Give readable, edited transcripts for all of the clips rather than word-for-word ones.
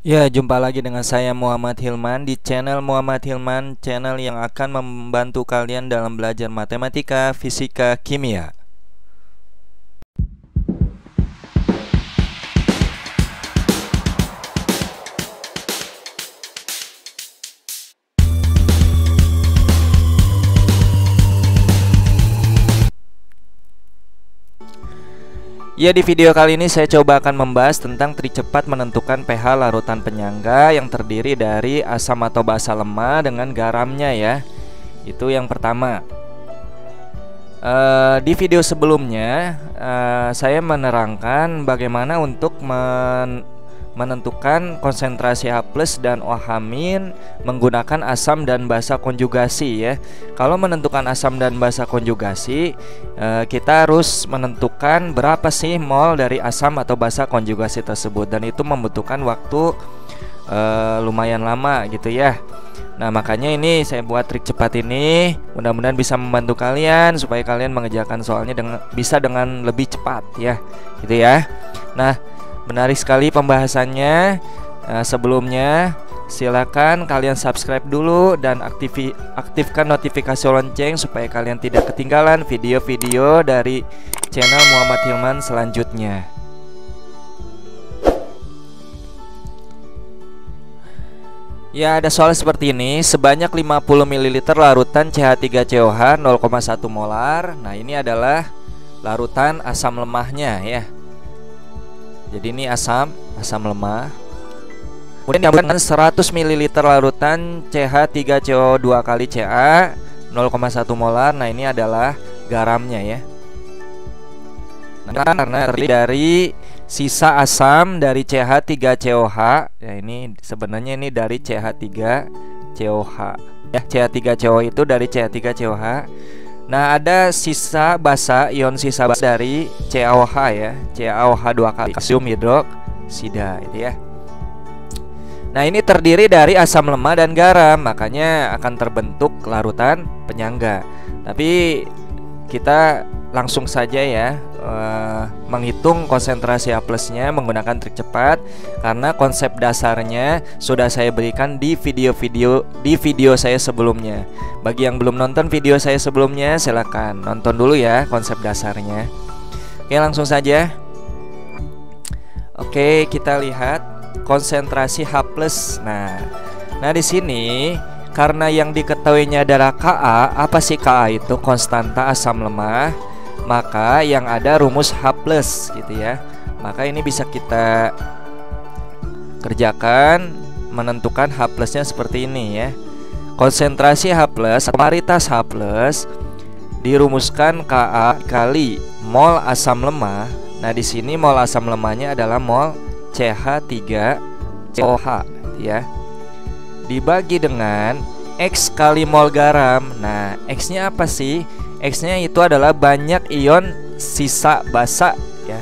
Ya, jumpa lagi dengan saya Muhammad Hilman di channel Muhammad Hilman, channel yang akan membantu kalian dalam belajar matematika, fisika, kimia. Ya, di video kali ini saya coba akan membahas tentang trik cepat menentukan pH larutan penyangga yang terdiri dari asam atau basa lemah dengan garamnya ya. Itu yang pertama. Di video sebelumnya saya menerangkan bagaimana untuk menentukan konsentrasi H+ dan OH- menggunakan asam dan basa konjugasi ya. Kalau menentukan asam dan basa konjugasi, kita harus menentukan berapa sih mol dari asam atau basa konjugasi tersebut, dan itu membutuhkan waktu lumayan lama gitu ya. Nah, makanya ini saya buat trik cepat ini, mudah-mudahan bisa membantu kalian supaya kalian mengerjakan soalnya bisa dengan lebih cepat ya, gitu ya. Nah, menarik sekali pembahasannya. Sebelumnya silakan kalian subscribe dulu dan aktifkan notifikasi lonceng supaya kalian tidak ketinggalan video-video dari channel Muhammad Hilman selanjutnya. Ya, ada soal seperti ini. Sebanyak 50 ml larutan CH3COH 0,1 molar. Nah, ini adalah larutan asam lemahnya ya. Jadi ini asam lemah. Kemudian diambungkan 100 ml larutan CH3CO2 kali Ca 0,1 molar. Nah, ini adalah garamnya ya. Nah, karena terdiri dari sisa asam dari CH3COH. Ya, ini sebenarnya ini dari CH3COH. Ya, CH3COH itu dari CH3COH. Nah, ada sisa basa, ion sisa basa dari CaOH ya. CaOH 2 kali kalsium hidroksida itu ya. Nah, ini terdiri dari asam lemah dan garam, makanya akan terbentuk larutan penyangga. Tapi kita langsung saja ya menghitung konsentrasi H+-nya menggunakan trik cepat, karena konsep dasarnya sudah saya berikan di video saya sebelumnya. Bagi yang belum nonton video saya sebelumnya, silakan nonton dulu ya konsep dasarnya. Oke, langsung saja. Oke, kita lihat konsentrasi H+. Nah di sini karena yang diketahuinya adalah Ka. Apa sih Ka itu? Konstanta asam lemah. Maka yang ada rumus H+ gitu ya. Maka ini bisa kita kerjakan, menentukan H+-nya seperti ini ya. Konsentrasi H+, paritas H+, dirumuskan Ka kali mol asam lemah. Nah, di sini mol asam lemahnya adalah mol CH3COH ya. Dibagi dengan X kali mol garam. Nah, X-nya apa sih? X-nya itu adalah banyak ion sisa basa ya.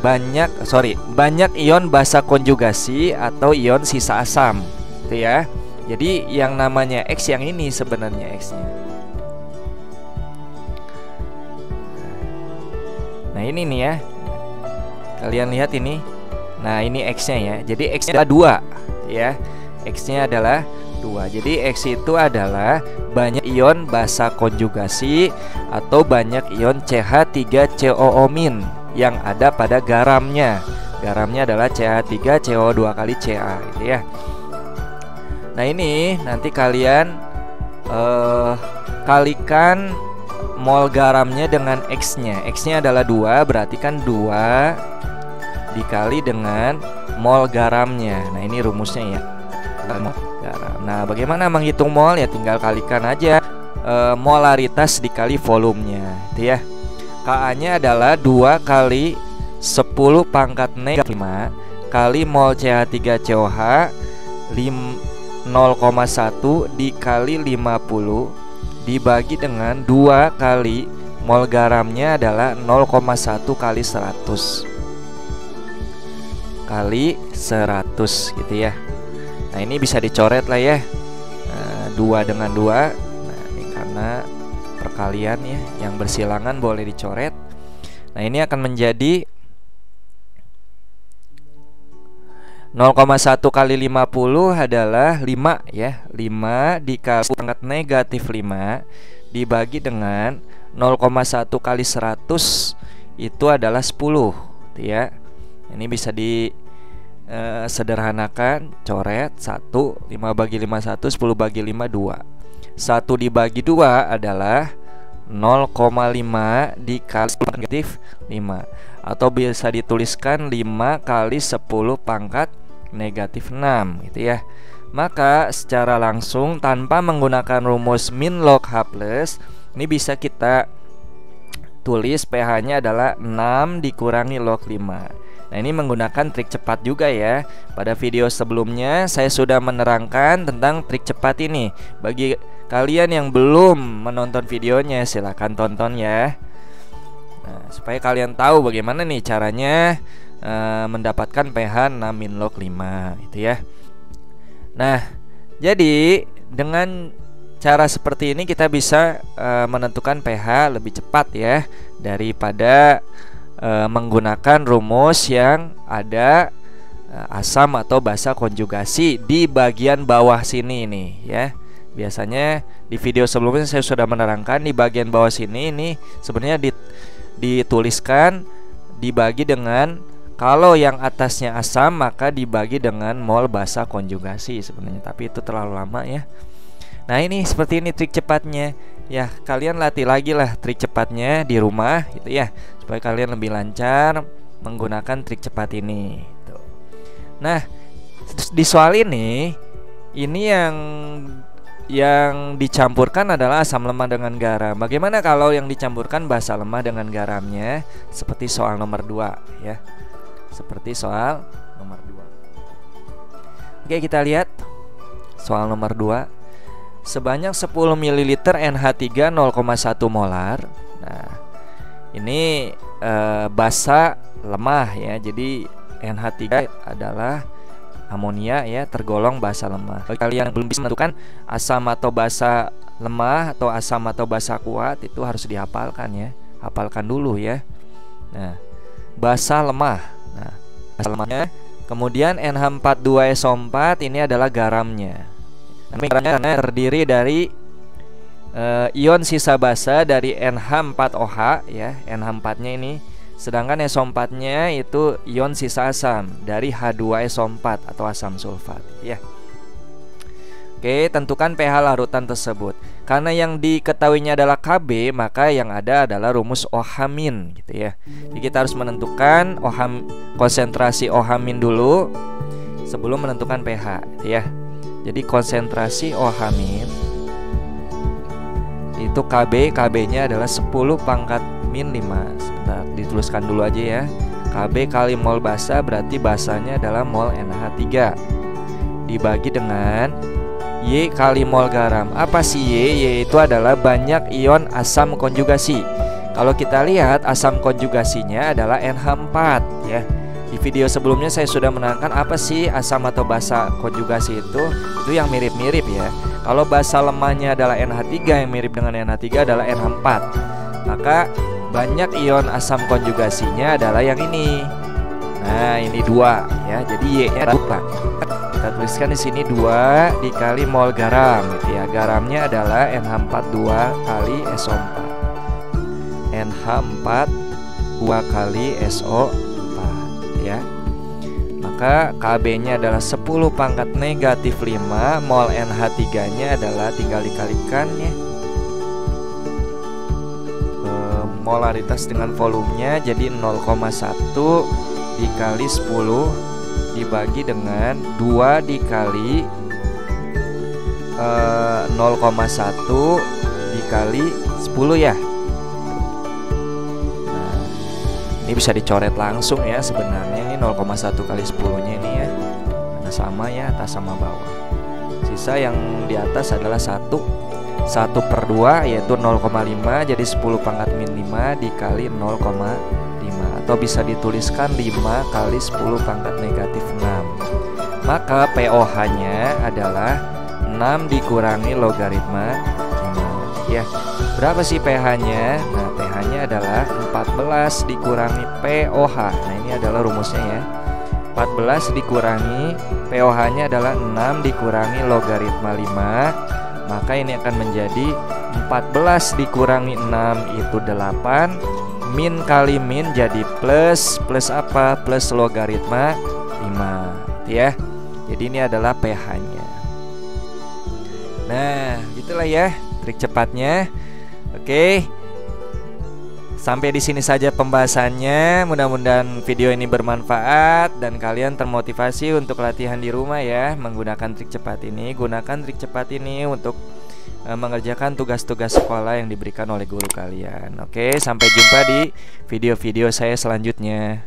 Banyak ion basa konjugasi atau ion sisa asam itu ya. Jadi yang namanya X yang ini sebenarnya X-nya. Nah, ini nih ya. Kalian lihat ini. Nah, ini X-nya ya. Jadi X-nya adalah 2 ya. X-nya adalah 2. Jadi X itu adalah banyak ion basa konjugasi atau banyak ion CH3COO- yang ada pada garamnya. Garamnya adalah CH3CO2 kali Ca gitu ya. Nah, ini nanti kalian kalikan mol garamnya dengan X-nya. X-nya adalah 2, berarti kan 2 dikali dengan mol garamnya. Nah, ini rumusnya ya. Garam. Nah, bagaimana menghitung mol? Ya tinggal kalikan aja molaritas dikali volumenya itu ya. Ka-nya adalah 2 kali 10 pangkat negatif 5 kali mol CH3COH 0,1 dikali 50 dibagi dengan 2 kali mol garamnya adalah 0,1 kali 100 kali 100 gitu ya. Nah, ini bisa dicoret lah ya, 2 dengan 2. Nah, ini karena perkalian ya, yang bersilangan boleh dicoret. Nah, ini akan menjadi 0,1 kali 50 adalah 5 ya. 5 dikali pangkat negatif 5 dibagi dengan 0,1 kali 100 itu adalah 10 ya. Ini bisa di sederhanakan, coret 1, 5 bagi 5 1, 10 bagi 5 2. 1 dibagi 2 adalah 0,5 dikali negatif 5, atau bisa dituliskan 5 kali 10 pangkat negatif 6 gitu ya. Maka secara langsung tanpa menggunakan rumus min log H plus, ini bisa kita tulis pH-nya adalah 6 dikurangi log 5. Nah, ini menggunakan trik cepat juga ya. Pada video sebelumnya saya sudah menerangkan tentang trik cepat ini. Bagi kalian yang belum menonton videonya, silahkan tonton ya. Nah, supaya kalian tahu bagaimana nih caranya mendapatkan pH 6 min log 5 gitu ya. Nah, jadi dengan cara seperti ini kita bisa menentukan pH lebih cepat ya daripada menggunakan rumus yang ada asam atau basa konjugasi di bagian bawah sini nih ya. Biasanya di video sebelumnya saya sudah menerangkan di bagian bawah sini ini sebenarnya dituliskan dibagi dengan, kalau yang atasnya asam maka dibagi dengan mol basa konjugasi sebenarnya, tapi itu terlalu lama ya. Nah, ini seperti ini trik cepatnya. Ya, kalian latih lagi lah trik cepatnya di rumah gitu ya, supaya kalian lebih lancar menggunakan trik cepat ini gitu. Nah, di soal ini yang dicampurkan adalah asam lemah dengan garam. Bagaimana kalau yang dicampurkan basa lemah dengan garamnya? Seperti soal nomor 2 ya. Seperti soal nomor 2. Oke, kita lihat soal nomor 2. Sebanyak 10 ml NH3 0,1 molar. Nah, ini basa lemah ya. Jadi NH3 adalah amonia ya, tergolong basa lemah. Bagi kalian yang belum bisa menentukan asam atau basa lemah atau asam atau basa kuat, itu harus dihafalkan ya. Hafalkan dulu ya. Nah, basa lemah. Nah, basa lemahnya. Kemudian NH42SO4 ini adalah garamnya. Garamnya terdiri dari ion sisa basa dari NH4OH ya, NH4-nya ini. Sedangkan SO4-nya itu ion sisa asam dari H2SO4 atau asam sulfat ya. Oke, tentukan pH larutan tersebut. Karena yang diketahuinya adalah Kb, maka yang ada adalah rumus OH- gitu ya. Jadi kita harus menentukan konsentrasi OH- dulu sebelum menentukan pH gitu ya. Jadi konsentrasi OH- itu KB-nya adalah 10 pangkat min 5. Sebentar, dituliskan dulu aja ya. Kb kali mol basa berarti basanya adalah mol NH3 dibagi dengan Y kali mol garam. Apa sih Y? Y itu adalah banyak ion asam konjugasi. Kalau kita lihat asam konjugasinya adalah NH4 ya. Di video sebelumnya saya sudah menerangkan apa sih asam atau basa konjugasi itu yang mirip-mirip ya. Kalau basa lemahnya adalah NH3, yang mirip dengan NH3 adalah NH4. Maka banyak ion asam konjugasinya adalah yang ini. Nah, ini 2 ya. Jadi Y-nya 2. Kita tuliskan di sini 2 dikali mol garam gitu ya. Garamnya adalah NH4 2 kali SO4. NH4 2 kali SO4 ya. Maka Kb-nya adalah 10 pangkat negatif 5, mol NH3-nya adalah tinggal dikalikan ya. Molaritas dengan volumenya jadi 0,1 dikali 10 dibagi dengan 2 dikali 0,1 dikali 10 ya. Ini bisa dicoret langsung ya sebenarnya. Ini 0,1 kali 10-nya ini ya. Karena sama ya atas sama bawah. Sisa yang di atas adalah 1/2 yaitu 0,5. Jadi 10 pangkat min 5 dikali 0,5. Atau bisa dituliskan 5 kali 10 pangkat negatif 6. Maka POH-nya adalah 6 dikurangi logaritma 5 ya. Berapa sih pH-nya? Nah, pH-nya adalah 14 dikurangi POH. Nah, ini adalah rumusnya ya. 14 dikurangi POH-nya adalah 6 dikurangi logaritma 5, maka ini akan menjadi 14 dikurangi 6 itu 8, min kali min jadi plus apa? Plus logaritma 5 ya. Jadi ini adalah pH-nya. Nah, gitulah ya trik cepatnya. Oke. Sampai di sini saja pembahasannya. Mudah-mudahan video ini bermanfaat dan kalian termotivasi untuk latihan di rumah ya, menggunakan trik cepat ini. Gunakan trik cepat ini untuk mengerjakan tugas-tugas sekolah yang diberikan oleh guru kalian. Oke, sampai jumpa di video-video saya selanjutnya.